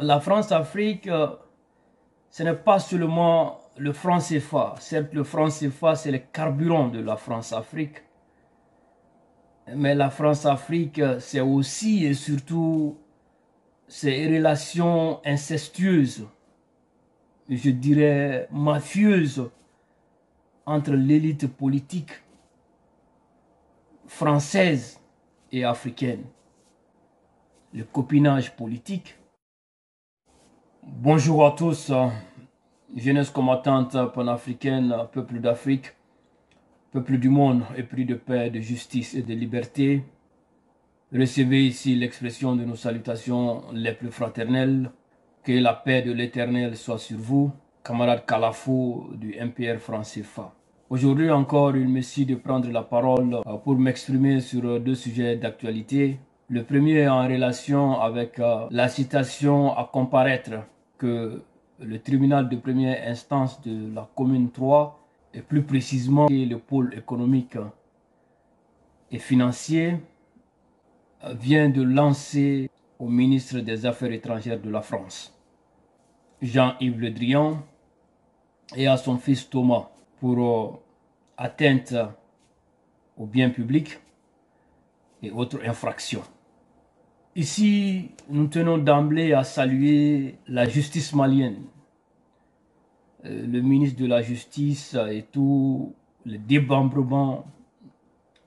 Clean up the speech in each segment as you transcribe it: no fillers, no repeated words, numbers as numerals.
La France-Afrique, ce n'est pas seulement le franc CFA. Certes, le franc CFA, c'est le carburant de la France-Afrique. Mais la France-Afrique, c'est aussi et surtout ces relations incestueuses, je dirais mafieuses, entre l'élite politique française et africaine. Le copinage politique. Bonjour à tous, jeunesse combattante panafricaine, peuple d'Afrique, peuple du monde épris de paix, de justice et de liberté. Recevez ici l'expression de nos salutations les plus fraternelles. Que la paix de l'Éternel soit sur vous, camarade Kalafo du MPR France CFA. Aujourd'hui encore, il me suit de prendre la parole pour m'exprimer sur deux sujets d'actualité. Le premier est en relation avec la citation à comparaître que le tribunal de première instance de la commune 3, et plus précisément le pôle économique et financier, vient de lancer au ministre des Affaires étrangères de la France, Jean-Yves Le Drian, et à son fils Thomas pour atteinte au bien public et autres infractions. Ici, nous tenons d'emblée à saluer la justice malienne, le ministre de la Justice et tout le démembrement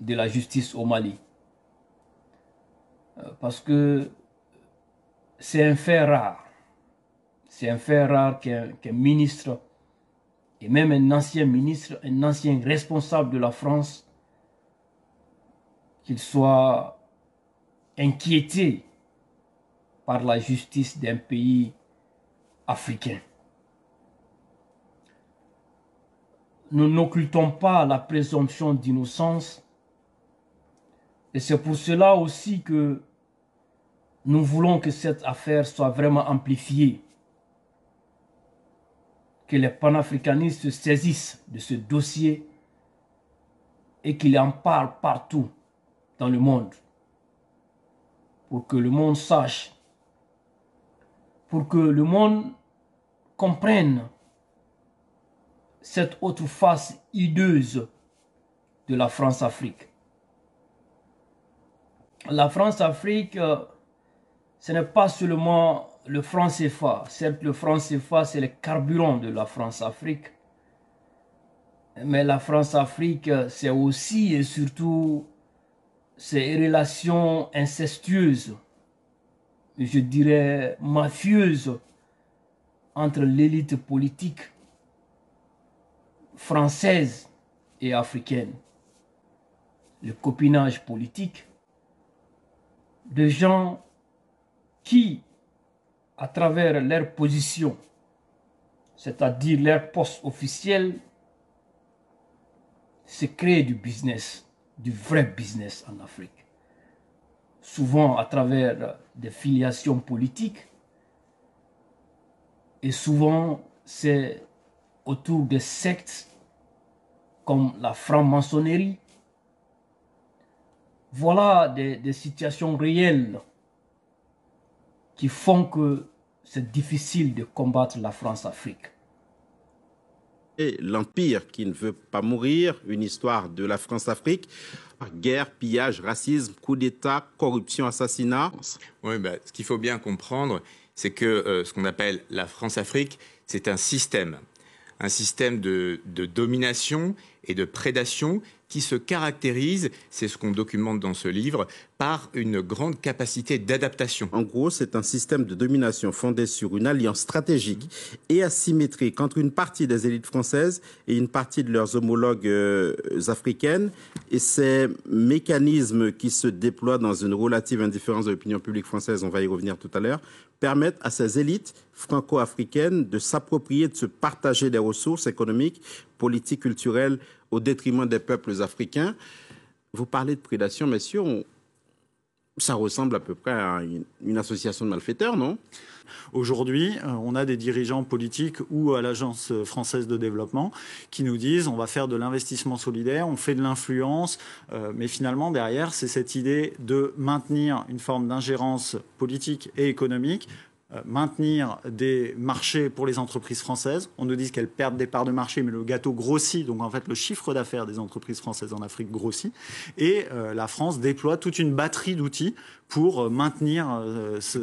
de la justice au Mali. Parce que c'est un fait rare. C'est un fait rare qu'un ministre, et même un ancien ministre, un ancien responsable de la France, qu'il soit inquiété par la justice d'un pays africain. Nous n'occultons pas la présomption d'innocence et c'est pour cela aussi que nous voulons que cette affaire soit vraiment amplifiée, que les panafricanistes se saisissent de ce dossier et qu'ils en parlent partout dans le monde, pour que le monde sache, pour que le monde comprenne cette autre face hideuse de la France-Afrique. La France-Afrique, ce n'est pas seulement le franc CFA. Certes, le franc CFA, c'est le carburant de la France-Afrique. Mais la France-Afrique, c'est aussi et surtout ces relations incestueuses, je dirais mafieuses, entre l'élite politique française et africaine. Le copinage politique de gens qui, à travers leur position, c'est-à-dire leur poste officiel, se créent du business, du vrai business en Afrique. Souvent à travers des filiations politiques et souvent c'est autour des sectes comme la franc-maçonnerie. Voilà des situations réelles qui font que c'est difficile de combattre la France-Afrique. Et l'Empire qui ne veut pas mourir, une histoire de la France-Afrique, guerre, pillage, racisme, coup d'État, corruption, assassinat. Oui, ce qu'il faut bien comprendre, c'est que ce qu'on appelle la France-Afrique, c'est un système de domination et de prédation qui se caractérise, c'est ce qu'on documente dans ce livre, par une grande capacité d'adaptation. En gros, c'est un système de domination fondé sur une alliance stratégique et asymétrique entre une partie des élites françaises et une partie de leurs homologues africaines. Et ces mécanismes qui se déploient dans une relative indifférence de l'opinion publique française, on va y revenir tout à l'heure, permettent à ces élites franco-africaines de s'approprier, de se partager des ressources économiques, politiques, culturelles, au détriment des peuples africains. Vous parlez de prédation, messieurs, ça ressemble à peu près à une association de malfaiteurs, non? Aujourd'hui, on a des dirigeants politiques ou à l'Agence française de développement qui nous disent on va faire de l'investissement solidaire, on fait de l'influence, mais finalement derrière c'est cette idée de maintenir une forme d'ingérence politique et économique maintenir des marchés pour les entreprises françaises. On nous dit qu'elles perdent des parts de marché, mais le gâteau grossit. Donc en fait, le chiffre d'affaires des entreprises françaises en Afrique grossit. Et la France déploie toute une batterie d'outils pour maintenir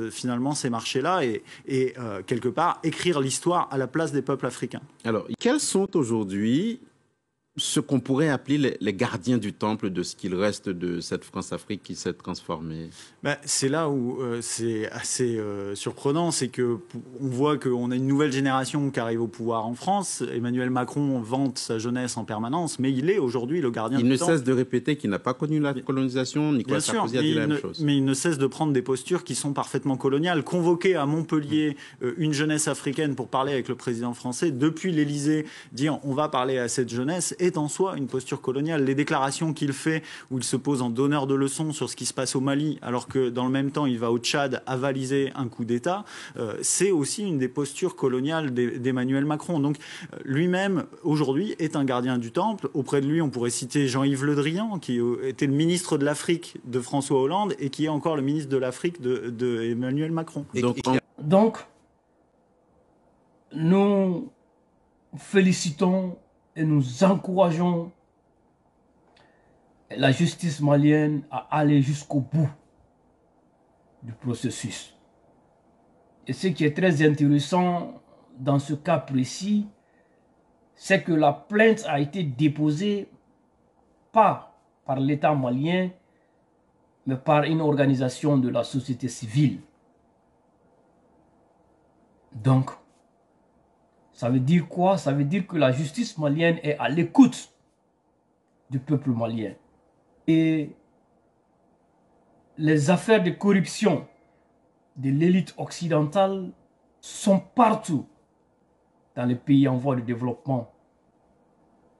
finalement ces marchés-là et quelque part écrire l'histoire à la place des peuples africains. Alors, quels sont aujourd'hui ce qu'on pourrait appeler les gardiens du temple de ce qu'il reste de cette France-Afrique qui s'est transformée? C'est là où c'est assez surprenant, c'est que on voit qu'on a une nouvelle génération qui arrive au pouvoir en France. Emmanuel Macron vante sa jeunesse en permanence, mais il est aujourd'hui le gardien du temple. Il ne cesse de répéter qu'il n'a pas connu la colonisation. Nicolas Sarkozy a dit la même chose. Mais il ne cesse de prendre des postures qui sont parfaitement coloniales. Convoquer à Montpellier une jeunesse africaine pour parler avec le président français, depuis l'Élysée, dire on va parler à cette jeunesse, est en soi une posture coloniale. Les déclarations qu'il fait, où il se pose en donneur de leçons sur ce qui se passe au Mali, alors que dans le même temps il va au Tchad avaliser un coup d'État, c'est aussi une des postures coloniales d'Emmanuel Macron. Donc lui-même aujourd'hui est un gardien du temple. Auprès de lui, on pourrait citer Jean-Yves Le Drian, qui était le ministre de l'Afrique de François Hollande et qui est encore le ministre de l'Afrique de Emmanuel Macron. Donc, nous félicitons et nous encourageons la justice malienne à aller jusqu'au bout du processus. Et ce qui est très intéressant dans ce cas précis, c'est que la plainte a été déposée pas par l'État malien, mais par une organisation de la société civile. Donc, ça veut dire quoi? Ça veut dire que la justice malienne est à l'écoute du peuple malien. Et les affaires de corruption de l'élite occidentale sont partout dans les pays en voie de développement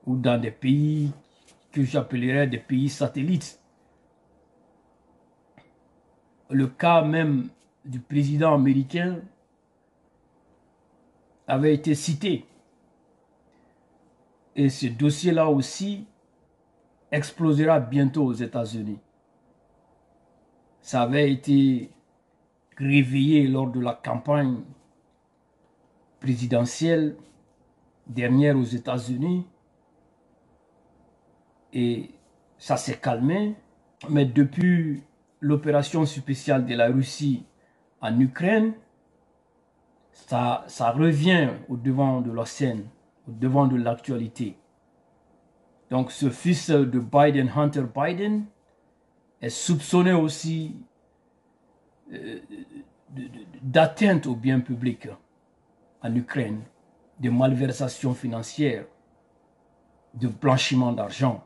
ou dans des pays que j'appellerais des pays satellites. Le cas même du président américain avait été cité. Et ce dossier-là aussi explosera bientôt aux États-Unis. Ça avait été réveillé lors de la campagne présidentielle dernière aux États-Unis. Et ça s'est calmé. Mais depuis l'opération spéciale de la Russie en Ukraine, ça revient au devant de la scène, au devant de l'actualité. Donc ce fils de Biden, Hunter Biden, est soupçonné aussi d'atteinte au bien public en Ukraine, de malversation financière, de blanchiment d'argent.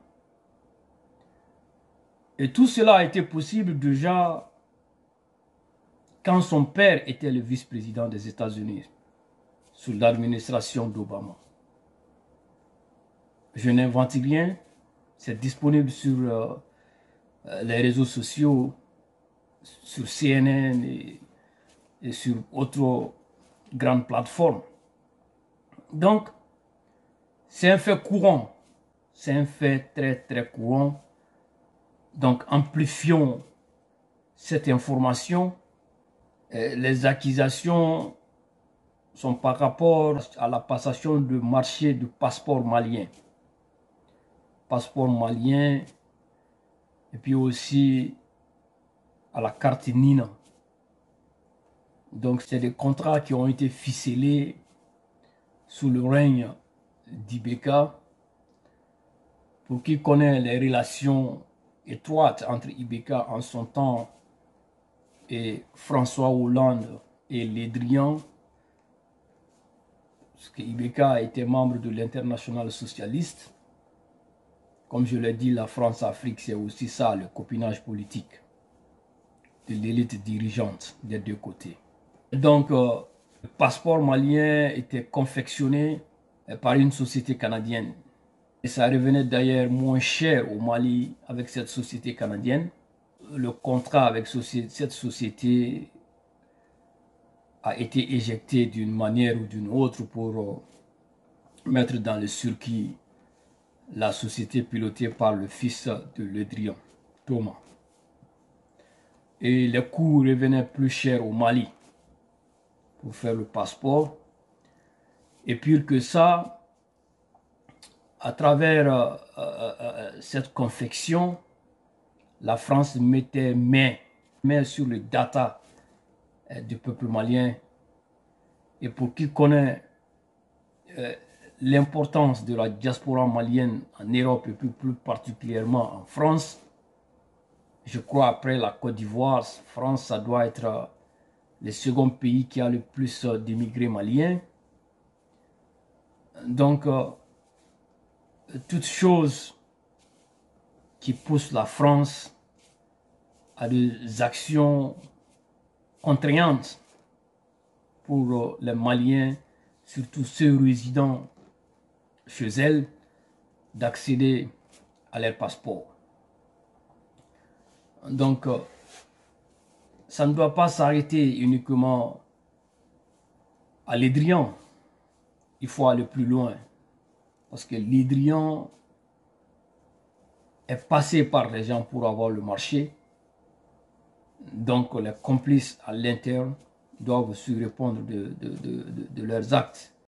Et tout cela a été possible déjà quand son père était le vice-président des États-Unis sous l'administration d'Obama. Je n'invente rien, c'est disponible sur les réseaux sociaux, sur CNN et sur autres grandes plateformes. Donc, c'est un fait courant, c'est un fait très très courant. Donc, amplifions cette information. Les accusations sont par rapport à la passation de marché de passeport malien. Passeport malien et puis aussi à la carte Nina. Donc, c'est des contrats qui ont été ficelés sous le règne d'Ibeka. Pour qui connaît les relations étroites entre Ibeka en son temps et François Hollande et Le Drian, parce que Ibeka était membre de l'Internationale socialiste. Comme je l'ai dit, la France-Afrique, c'est aussi ça, le copinage politique de l'élite dirigeante des deux côtés. Donc, le passeport malien était confectionné par une société canadienne. Et ça revenait d'ailleurs moins cher au Mali avec cette société canadienne. Le contrat avec cette société a été éjecté d'une manière ou d'une autre pour mettre dans le circuit la société pilotée par le fils de Le Drian, Thomas. Et les coûts revenaient plus chers au Mali. pour faire le passeport. Et pire que ça, à travers cette confection, la France mettait main sur les data du peuple malien. Et pour qui connaît l'importance de la diaspora malienne en Europe et plus particulièrement en France, je crois après la Côte d'Ivoire, France, ça doit être le second pays qui a le plus d'immigrés maliens. Donc, toutes choses qui poussent la France à des actions contraignantes pour les Maliens, surtout ceux résidant chez elle, d'accéder à leur passeport. Donc, ça ne doit pas s'arrêter uniquement à l'Édrian. Il faut aller plus loin. Parce que l'Édrian est passé par les gens pour avoir le marché. Donc, les complices à l'interne doivent se répondre de leurs actes.